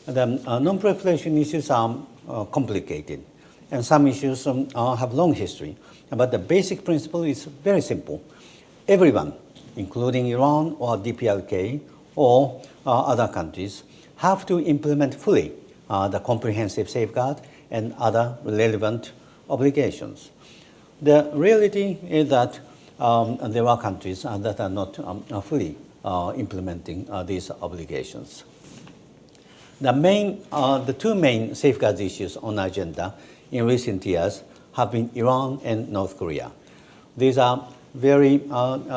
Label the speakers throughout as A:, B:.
A: The non-proliferation issues are complicated, and some issues have long history. But the basic principle is very simple. Everyone, including Iran or DPRK or other countries, have to implement fully the comprehensive safeguard and other relevant obligations. The reality is that there are countries that are not fully implementing these obligations. The two main safeguards issues on the agenda in recent years have been Iran and North Korea. These are very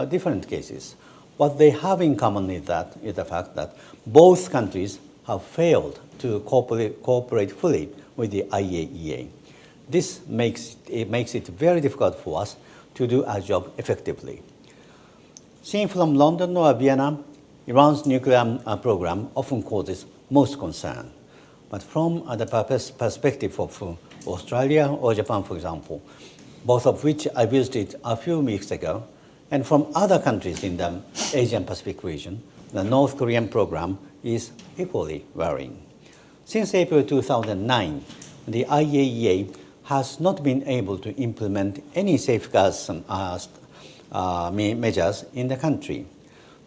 A: different cases. What they have in common is the fact that both countries have failed to cooperate fully with the IAEA. This makes it very difficult for us to do our job effectively. Seen from London or Vienna, Iran's nuclear program often causes most concern. But from the perspective of Australia or Japan, for example, both of which I visited a few weeks ago, and from other countries in the Asian Pacific region, the North Korean program is equally worrying. Since April 2009, the IAEA has not been able to implement any safeguards measures in the country.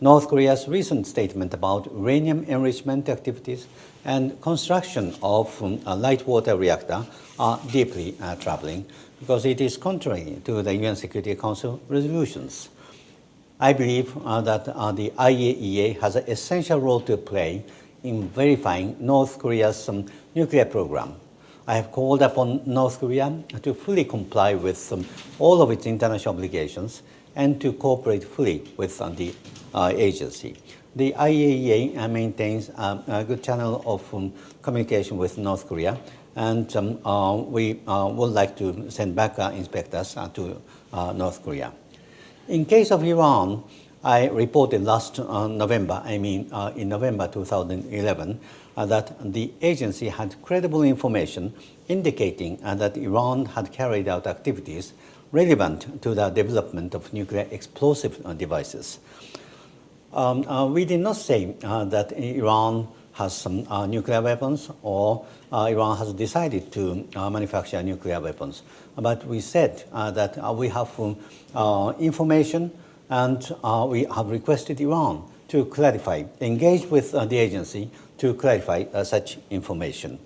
A: North Korea's recent statement about uranium enrichment activities and construction of a light water reactor are deeply troubling because it is contrary to the UN Security Council resolutions. I believe that the IAEA has an essential role to play in verifying North Korea's nuclear program. I have called upon North Korea to fully comply with all of its international obligations and to cooperate fully with the agency. The IAEA maintains a good channel of communication with North Korea, and we would like to send back inspectors to North Korea. In case of Iran, I reported last November, in November 2011, that the agency had credible information indicating that Iran had carried out activities relevant to the development of nuclear explosive devices. We did not say that Iran has some nuclear weapons or Iran has decided to manufacture nuclear weapons. But we said that we have information and we have requested Iran to clarify, engage with the agency to clarify such information.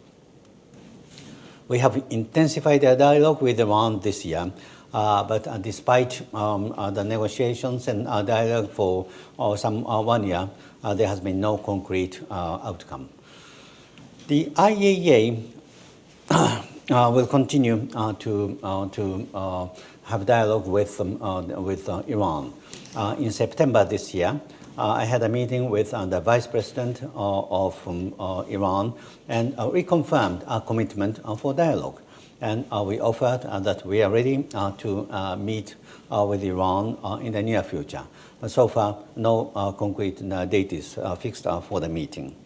A: We have intensified our dialogue with Iran this year, but despite the negotiations and dialogue for some 1 year, there has been no concrete outcome. The IAEA will continue to have dialogue with Iran. In September this year, I had a meeting with the Vice President of Iran, and we confirmed our commitment for dialogue. And we offered that we are ready to meet with Iran in the near future. But so far, no concrete date is fixed for the meeting.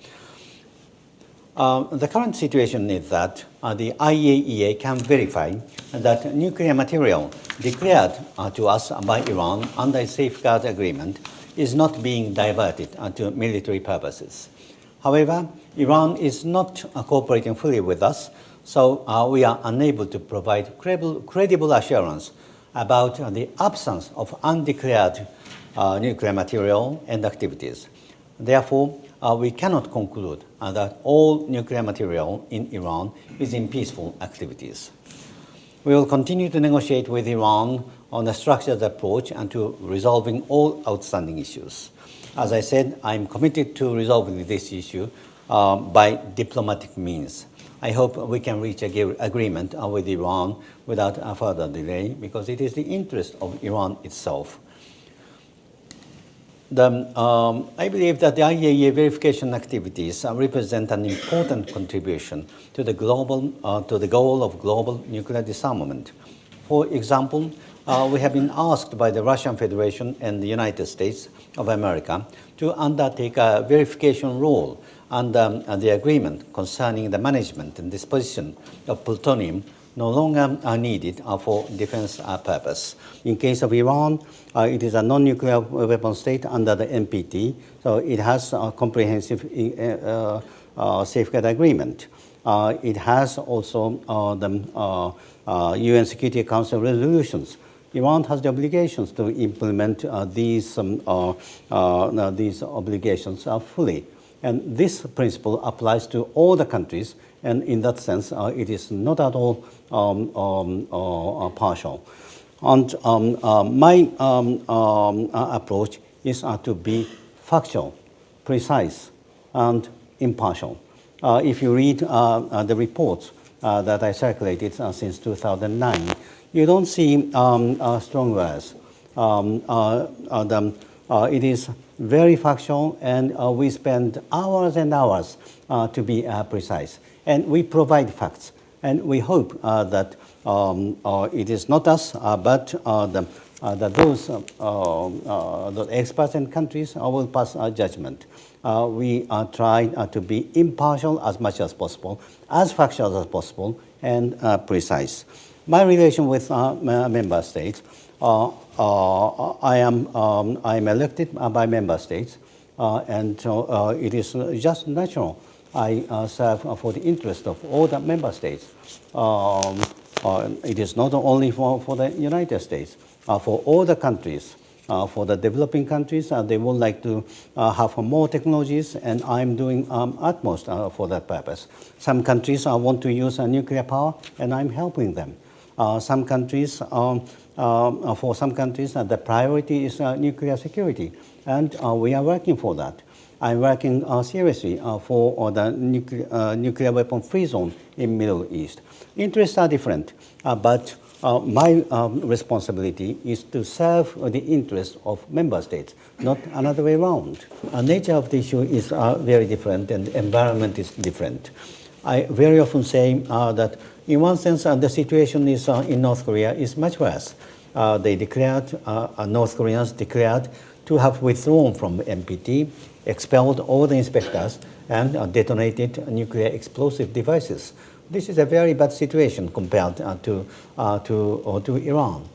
A: The current situation is that the IAEA can verify that nuclear material declared to us by Iran under a safeguard agreement is not being diverted to military purposes. However, Iran is not cooperating fully with us, so we are unable to provide credible assurance about the absence of undeclared nuclear material and activities. Therefore, we cannot conclude that all nuclear material in Iran is in peaceful activities. We will continue to negotiate with Iran on a structured approach and to resolving all outstanding issues. As I said, I am committed to resolving this issue by diplomatic means. I hope we can reach an agreement with Iran without a further delay because it is the interest of Iran itself. I believe that the IAEA verification activities represent an important contribution to the goal of global nuclear disarmament. For example, we have been asked by the Russian Federation and the United States of America to undertake a verification role under the agreement concerning the management and disposition of plutonium no longer are needed for defense purpose. In case of Iran, it is a non-nuclear weapon state under the NPT, so it has a comprehensive Safeguard Agreement. It has also the UN Security Council resolutions. Iran has the obligations to implement these obligations fully. And this principle applies to all the countries, and in that sense, it is not at all partial. And my approach is to be factual, precise, and impartial. If you read the reports that I circulated since 2009, you don't see strong words. It is very factual, and we spend hours and hours to be precise. And we provide facts, and we hope that it is not us, but those experts and countries will pass judgment. We try to be impartial as much as possible, as factual as possible, and precise. My relation with member states, I am elected by member states, and it is just natural. I serve for the interest of all the member states. It is not only for the United States, for all the countries. For the developing countries, they would like to have more technologies, and I'm doing utmost for that purpose. Some countries want to use nuclear power, and I'm helping them. Some countries, for some countries, the priority is nuclear security, and we are working for that. I'm working seriously for the nuclear weapon-free zone in Middle East. Interests are different, but my responsibility is to serve the interests of member states, not another way around. The nature of the issue is very different, and the environment is different. I very often say that in one sense, the situation is in North Korea is much worse. North Koreans declared to have withdrawn from NPT, expelled all the inspectors, and detonated nuclear explosive devices. This is a very bad situation compared to Iran.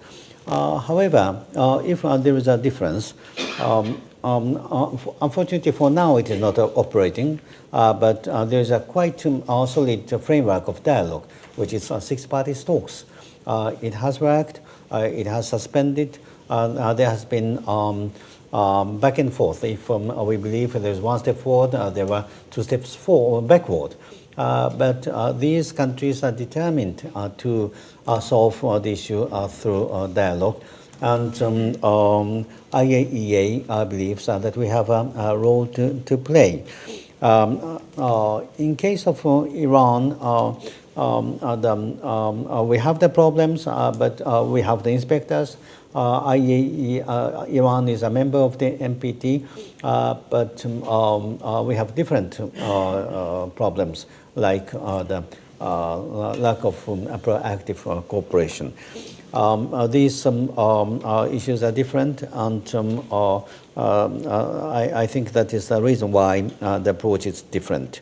A: However, if there is a difference, unfortunately for now it is not operating, but there is a quite solid framework of dialogue, which is six-party talks. It has worked, it has suspended, there has been back and forth. If we believe there is one step forward, there were two steps backward. But these countries are determined to solve the issue through dialogue. And IAEA believes that we have a role to play. In case of Iran, we have the problems, but we have the inspectors. IAEA, Iran is a member of the NPT, but we have different problems, like the lack of proactive cooperation. These issues are different, and I think that is the reason why the approach is different.